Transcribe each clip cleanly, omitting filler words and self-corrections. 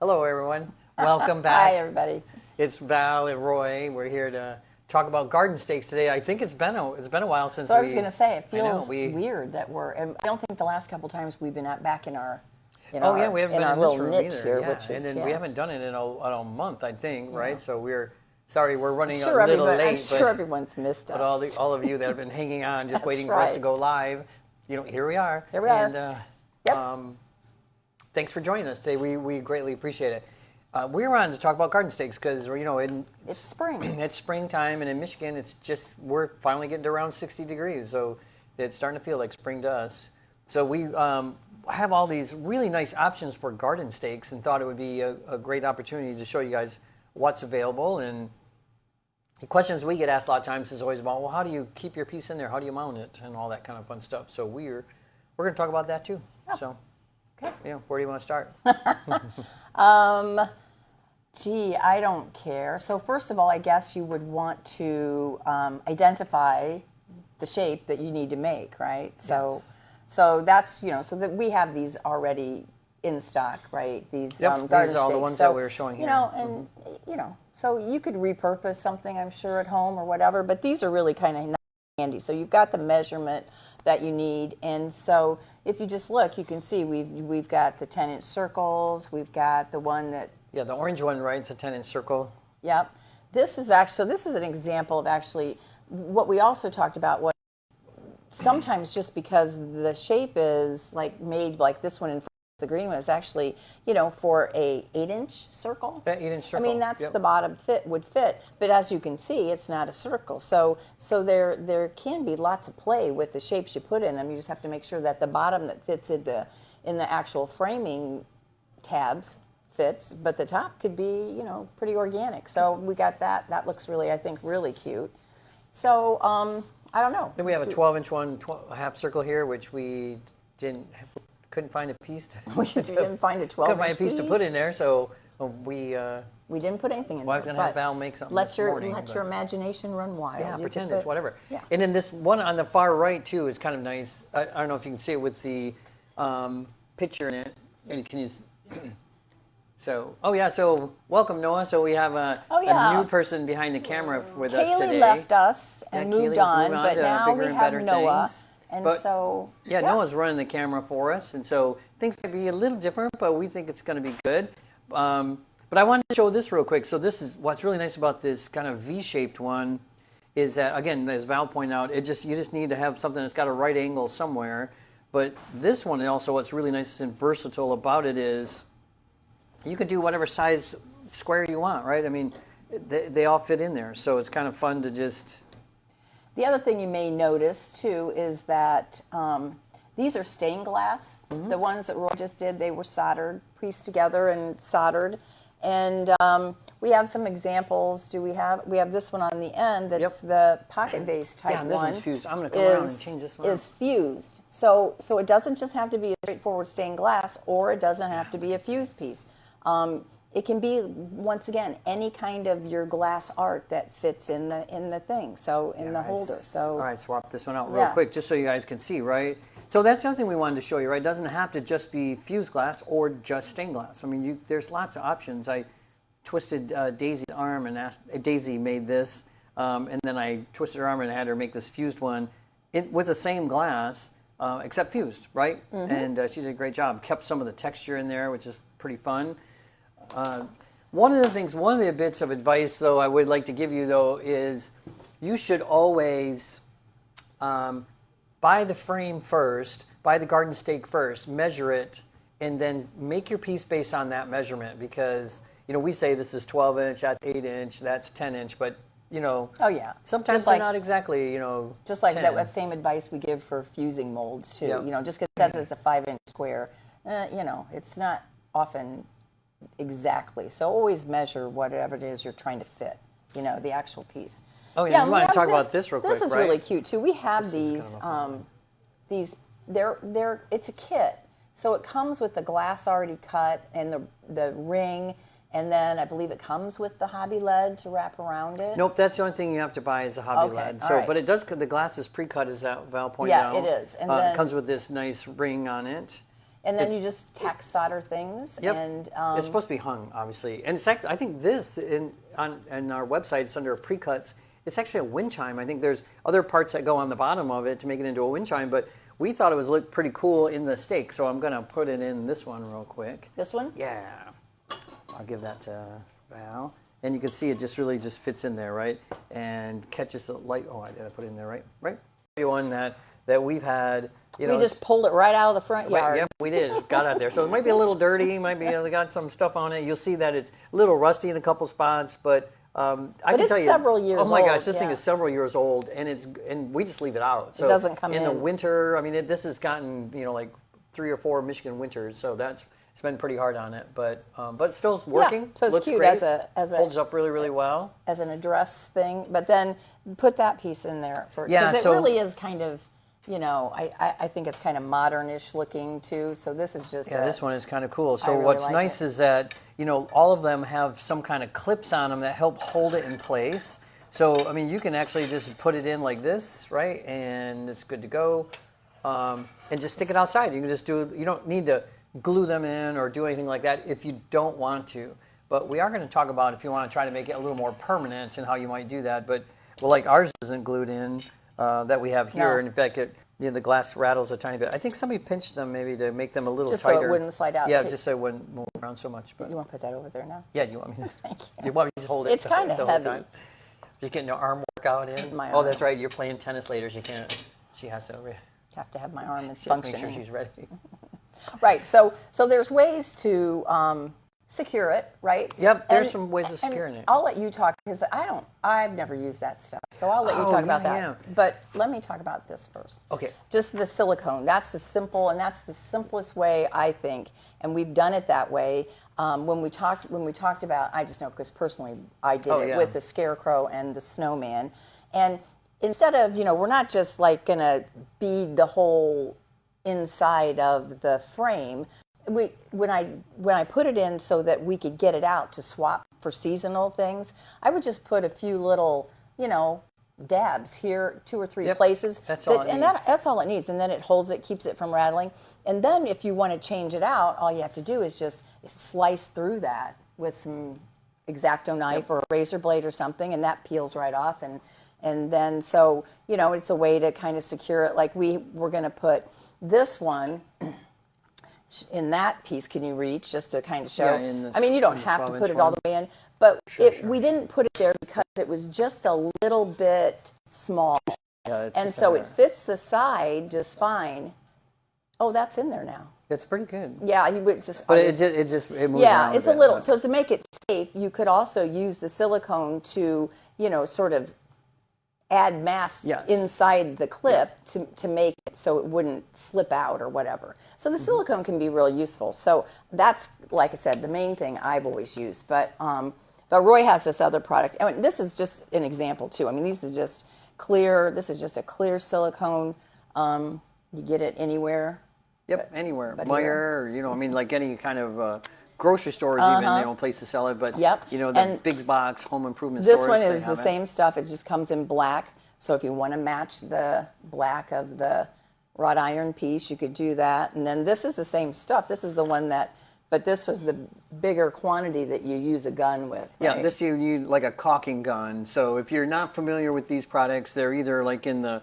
Hello, everyone. Welcome back. Hi, everybody. It's Val and Roy. We're here to talk about garden stakes today. I think it's been a while since So I was going to say, it I know, feels weird that and I don't think the last couple times we've been back in our, we haven't been in this room either. here, yeah. which is, and then we haven't done it in a month, I think, right? Yeah. So we're running a little late. I'm sure everyone's missed us. But all of you that have been hanging on, just waiting for right. us to go live, here we are. Here we are. And, Yep. Thanks for joining us today. We greatly appreciate it. We're on to talk about garden stakes because It's spring. It's springtime, and in Michigan, we're finally getting to around 60 degrees, so it's starting to feel like spring to us. So we have all these really nice options for garden stakes, and thought it would be a great opportunity to show you guys what's available. And the questions we get asked a lot of times is always about, well, how do you keep your piece in there? How do you mount it? And all that kind of fun stuff. So we're going to talk about that too. Oh. So. Okay. Yeah, where do you want to start? I don't care. So first of all, I guess you would want to identify the shape that you need to make, right? Yes. So that's, so that we have these already in stock, right? These garden these are all the stakes. ones that we were showing here. And so you could repurpose something, I'm sure, at home or whatever, but these are really kind of handy. So you've got the measurement that you need, and so if you just look, you can see we've got the 10-inch circles. We've got the one that the orange one, right? It's a 10-inch circle. Yep. This is an example of actually what we also talked about. What sometimes just because the shape is made like this one in the green one is actually, for a 8-inch circle. That 8-inch circle. I mean, that's the bottom would fit, but as you can see, it's not a circle. So there can be lots of play with the shapes you put in them. You just have to make sure that the bottom that fits in the actual framing tabs fits, but the top could be, pretty organic. So we got that. That looks really, I think, really cute. So I don't know. Then we have a 12-inch one, half circle here, which we couldn't find a piece to. We didn't find a 12-inch couldn't find a piece to put in there, so we didn't put anything in there. I was going to have Val make something Let this your morning. Let your imagination run wild. Yeah, pretend it's whatever. Yeah. And then this one on the far right too is kind of nice. I don't know if you can see it with the picture in it. And can you? So welcome, Noah. So we have a new person behind the camera with us today. Kaylee left us and moved Keely's on, moved but to now bigger we and have better Noah. things. And But, so Noah's running the camera for us, and so things might be a little different, but we think it's going to be good. But I wanted to show this real quick. So this is what's really nice about this kind of V-shaped one is that, again, as Val pointed out, you just need to have something that's got a right angle somewhere. But this one, and also what's really nice and versatile about it is you can do whatever size square you want, right? I mean, they all fit in there, so it's kind of fun to just. The other thing you may notice too is that these are stained glass. Mm-hmm. The ones that Roy just did, they were pieced together and soldered. And we have some examples. We have this one on the end that's the pocket vase type one. Yeah, this one's fused. I'm going to come around and change this one. Is fused. So it doesn't just have to be a straightforward stained glass, or it doesn't have to be a fused piece. It can be, once again, any kind of your glass art that fits in the thing. So in the holder. So all right, swap this one out real quick just so you guys can see, right? So that's the other thing we wanted to show you, right? It doesn't have to just be fused glass or just stained glass. I mean, there's lots of options. I twisted Daisy's arm and asked Daisy made this, and then I twisted her arm and had her make this fused one with the same glass, except fused, right? Mm-hmm. And she did a great job. Kept some of the texture in there, which is pretty fun. One of the bits of advice, though, I would like to give you, though, is you should always buy the frame first, buy the garden stake first, measure it, and then make your piece based on that measurement. Because, we say this is 12-inch, that's 8-inch, that's 10-inch, but, sometimes they're not exactly, Just like 10. that same advice we give for fusing molds, too. Yep. Just because it's a 5-inch square, it's not often exactly. So always measure whatever it is you're trying to fit, the actual piece. Oh, yeah, we want to talk about this real quick, This is right? really cute, too. We have these, it's a kit. So it comes with the glass already cut and the ring, and then I believe it comes with the hobby lead to wrap around it. Nope, that's the only thing you have to buy is a hobby lead. So, but it does, the glass is pre-cut, as Val pointed out. Yeah, it is. And then, then it comes with this nice ring on it. And then you just tack solder things. Yep. And it's supposed to be hung, obviously. And it's actually, I think this, on our website, it's under pre-cuts. It's actually a wind chime. I think there's other parts that go on the bottom of it to make it into a wind chime, but we thought it was looked pretty cool in the stake, so I'm going to put it in this one real quick. This one? Yeah. I'll give that to Val. And you can see it just really just fits in there, right? And catches the light. Oh, I did put it in there, right? Right? One that we've had, We just pulled it right out of the front yard. Yep, we did. Got out there. So it might be a little dirty, might be got some stuff on it. You'll see that it's a little rusty in a couple spots, but I can tell you, several years old. Oh my gosh, this thing is several years old, and we just leave it out. So it doesn't come in the winter. I mean, this has gotten like 3 or 4 Michigan winters, so it's been pretty hard on it, but it's still working. Yeah, so it's looks cute great. as a holds up really well as an address thing. But then put that piece in there because it really is kind of. I think it's kind of modern-ish looking too. So this is just this one is kind of cool. So really what's like nice is that all of them have some kind of clips on them that help hold it in place. So I mean, you can actually just put it in like this, right, and it's good to go. And just stick it outside. You can just do. You don't need to glue them in or do anything like that if you don't want to. But we are going to talk about if you want to try to make it a little more permanent and how you might do that. But like ours isn't glued in. That we have here, No. and in fact, the glass rattles a tiny bit. I think somebody pinched them maybe to make them a little just tighter. so it wouldn't slide out. Yeah, just so it wouldn't move around so much. But You want to put that over there now? yeah, do you want me to? Thank you. You want me to just hold it? It's kind of the whole heavy. time? Just getting the arm workout in. My Oh, arm. that's right. You're playing tennis later. She can't. She has to. Have to have my arm in She has to functioning. make sure she's ready. Right. So there's ways to secure it, right? Yep. There's some ways of securing it. I'll let you talk because I've never used that stuff. So I'll let you talk about that. yeah. But let me talk about this first. Okay. Just the silicone. That's the simplest way I think, and we've done it that way. When we talked about, I just know because personally I did it with the scarecrow and the snowman, and instead of we're not just like gonna bead the whole inside of the frame. When I put it in so that we could get it out to swap for seasonal things, I would just put a few little, dabs here, 2 or 3 places. That's all it needs. That's all it needs. And then it holds it, keeps it from rattling. And then if you want to change it out, all you have to do is just slice through that with some X-Acto knife or a razor blade or something, and that peels right off. And then so, it's a way to kind of secure it. Like we're going to put this one in that piece. Can you reach just to kind of show? I mean, you don't have to put it all the way in, but we didn't put it there because it was just a little bit small, and so it fits the side just fine. Oh, that's in there now. It's pretty good. Yeah, you would just. But it moves around. Yeah, it's a bit, little. but- So to make it safe, you could also use the silicone to, sort of add mass inside the clip to make it so it wouldn't slip out or whatever. So the silicone can be real useful. So that's, like I said, the main thing I've always used. But Roy has this other product. I mean, this is just an example too. I mean, these is just clear. This is just a clear silicone. You get it anywhere. Yep, anywhere. Meijer, or, I mean, like any kind of grocery stores, even, place to sell it. But, the big box home improvement stores. This one is the same stuff. It just comes in black. So if you want to match the black of the wrought iron piece, you could do that. And then this is the same stuff. This is the one but this was the bigger quantity that you use a gun with. Right? Yeah, this you need like a caulking gun. So if you're not familiar with these products, they're either like in the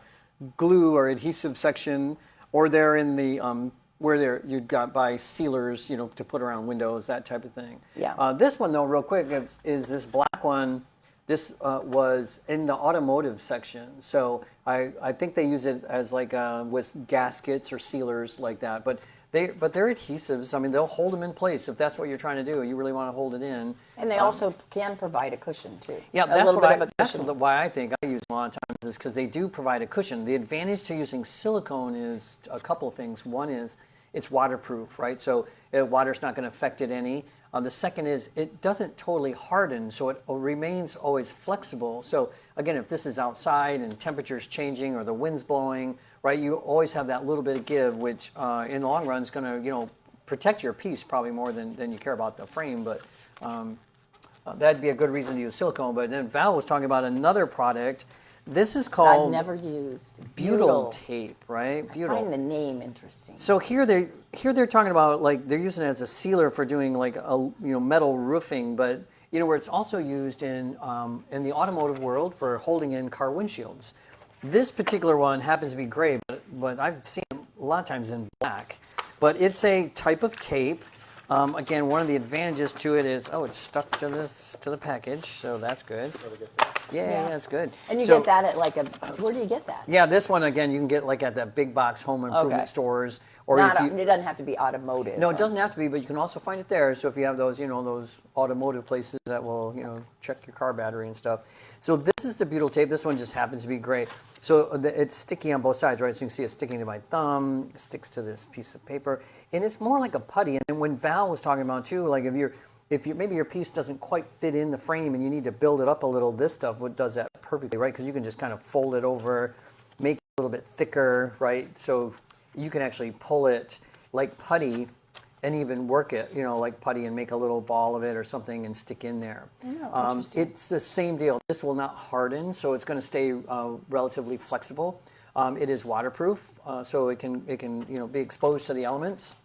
glue or adhesive section, or they're in the where you've got by sealers, to put around windows, that type of thing. Yeah. This one though, real quick, is this black one. This was in the automotive section, so I think they use it as like with gaskets or sealers like that. But they're adhesives. I mean, they'll hold them in place if that's what you're trying to do. You really want to hold it in. And they also can provide a cushion too. Yeah, that's why I think I use them a lot of times is because they do provide a cushion. The advantage to using silicone is a couple of things. One is it's waterproof, right? So water's not going to affect it any. The second is it doesn't totally harden, so it remains always flexible. So again, if this is outside and temperature's changing or the wind's blowing, right, you always have that little bit of give, which in the long run is going to, protect your piece probably more than you care about the frame. But That'd be a good reason to use silicone. But then Val was talking about another product. This is called I've never used butyl tape, right? Butyl. I find the name interesting. So here they're talking about, like, they're using it as a sealer for doing like a metal roofing, but where it's also used in the automotive world for holding in car windshields. This particular one happens to be gray, but I've seen it a lot of times in black. But it's a type of tape. Again, one of the advantages to it is, it's stuck to the package, so that's good. Yeah, that's good. And you get that at where do you get that? Yeah, this one, again, you can get like at the big box home improvement stores. Or it doesn't have to be automotive. No, it doesn't have to be, but you can also find it there. So if you have those, those automotive places that will, check your car battery and stuff. So this is the butyl tape. This one just happens to be great. So it's sticky on both sides, right? So you can see it sticking to my thumb, it sticks to this piece of paper, and it's more like a putty. And when Val was talking about too, like if maybe your piece doesn't quite fit in the frame and you need to build it up a little, this stuff does that perfectly, right? Because you can just kind of fold it over, make it a little bit thicker, right? So you can actually pull it like putty and even work it, like putty and make a little ball of it or something and stick in there. Oh, it's the same deal. This will not harden, so it's going to stay relatively flexible. It is waterproof, so it can be exposed to the elements.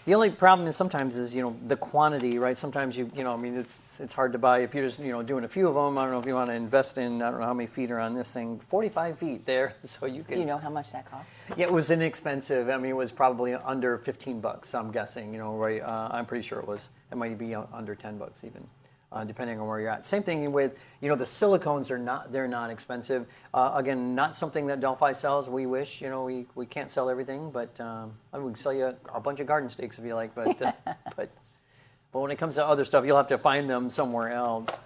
The only problem is sometimes the quantity, right? Sometimes it's hard to buy if you're just doing a few of them. I don't know if you want to invest in, I don't know how many feet are on this thing, 45 feet there, so you can. Do you know how much that costs? Yeah, it was inexpensive. I mean, it was probably under $15. I'm guessing. Right? I'm pretty sure it was. It might be under $10 even. Depending on where you're at. Same thing with, the silicones they're not expensive. Again, not something that Delphi sells. We wish, we can't sell everything, but we can sell you a bunch of garden stakes if you like. But but when it comes to other stuff, you'll have to find them somewhere else.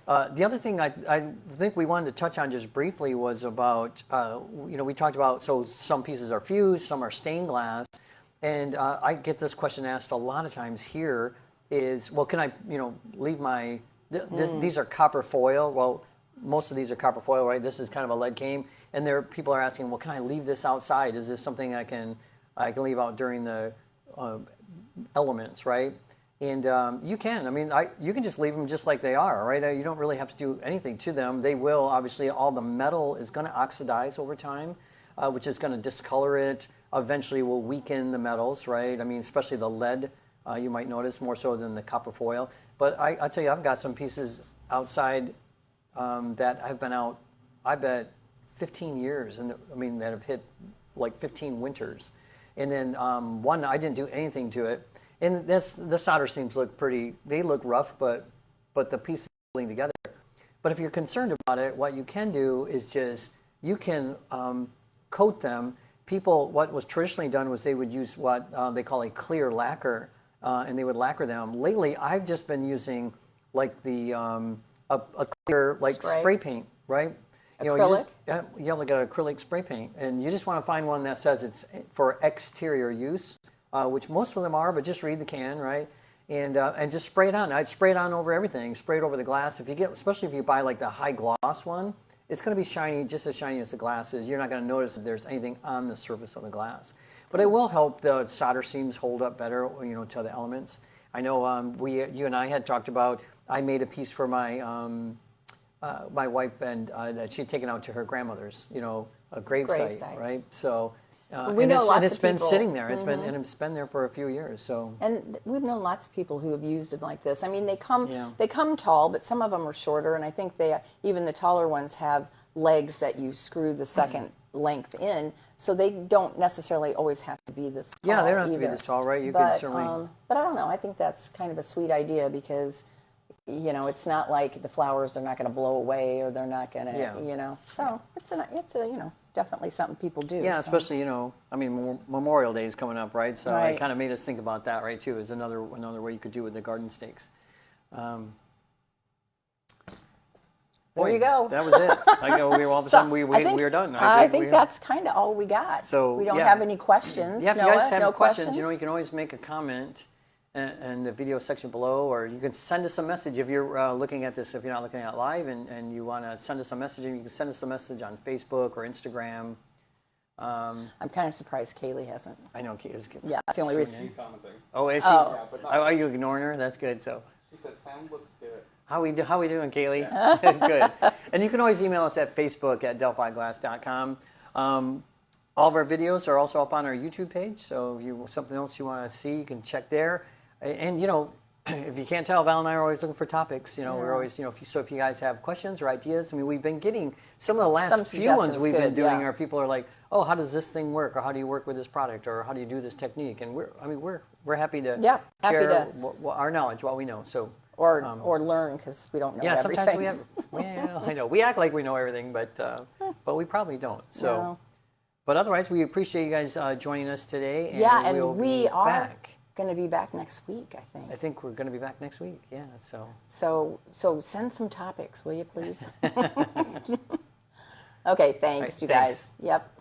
The other thing I think we wanted to touch on just briefly was about, we talked about, so some pieces are fused, some are stained glass, and I get this question asked a lot of times here. Is, well, can I, leave my, these are copper foil. Well, most of these are copper foil, right? This is kind of a lead cane. And people are asking, well, can I leave this outside? Is this something I can leave out during the elements, right? And you can. I mean, you can just leave them just like they are, right? You don't really have to do anything to them. They will, obviously, all the metal is going to oxidize over time, which is going to discolor it. Eventually will weaken the metals, right? I mean, especially the lead. You might notice more so than the copper foil. But I tell you, I've got some pieces outside that have been out, I bet, 15 years. And that have hit like 15 winters. And then one, I didn't do anything to it. And the solder seams look pretty, they look rough, but the pieces are holding together. But if you're concerned about it, what you can do is you can coat them. What was traditionally done was they would use what they call a clear lacquer. And they would lacquer them. Lately, I've just been using like a clear spray paint, right? Acrylic? Like an acrylic spray paint, and you just want to find one that says it's for exterior use, which most of them are. But just read the can, right? And just spray it on. I'd spray it on over everything. Spray it over the glass. Especially if you buy like the high gloss one, it's going to be shiny, just as shiny as the glass is. You're not going to notice if there's anything on the surface of the glass. But it will help the solder seams hold up better, to the elements. I know you and I had talked about, I made a piece for my my wife and that she'd taken out to her grandmother's, a gravesite, right? So it's been sitting there. It's been there for a few years. So and we've known lots of people who have used them like this. I mean, they come tall, but some of them are shorter, and I think even the taller ones have legs that you screw the second length in, so they don't necessarily always have to be this tall. Yeah, they don't have to be this tall, right? You can certainly. But I don't know. I think that's kind of a sweet idea because, it's not like the flowers are not going to blow away or they're not going to, So it's definitely something people do. Yeah, especially Memorial Day is coming up, right? So it kind of made us think about that, right? Too, is another way you could do with the garden stakes. There you go. That was it. All of a sudden we were done. I think that's kind of all we got. So we don't have any questions. Yeah, if you guys have questions, you can always make a comment in the video section below, or you can send us a message if you're looking at this. If you're not looking at live and you want to send us a message, you can send us a message on Facebook or Instagram. I'm kind of surprised Kaylee hasn't. I know. Yeah, that's the only reason. She's commenting. Oh, is she? Are you ignoring her? That's good. So. said sound looks good. How we doing, Kaylee? Good. And you can always email us at facebook@delphiglass.com. All of our videos are also up on our YouTube page, so if you something else you want to see, you can check there. And you know, if you can't tell, Val and I are always looking for topics. You know, we're always, you know, if you guys have questions or ideas, I mean, we've been getting some of the last few ones we've been doing. Our people are like, oh, how does this thing work, or how do you work with this product, or how do you do this technique? And we're happy to share our knowledge, what we know. So. Or learn, because we don't know everything. Sometimes we have. Well, I know we act like we know everything, but we probably don't. So, no. But otherwise, we appreciate you guys joining us today. And yeah, and we'll we be are back. going to be back next week, I think. I think we're going to be back next week. Yeah. So send some topics, will you please? Okay, thanks, you guys. Yep.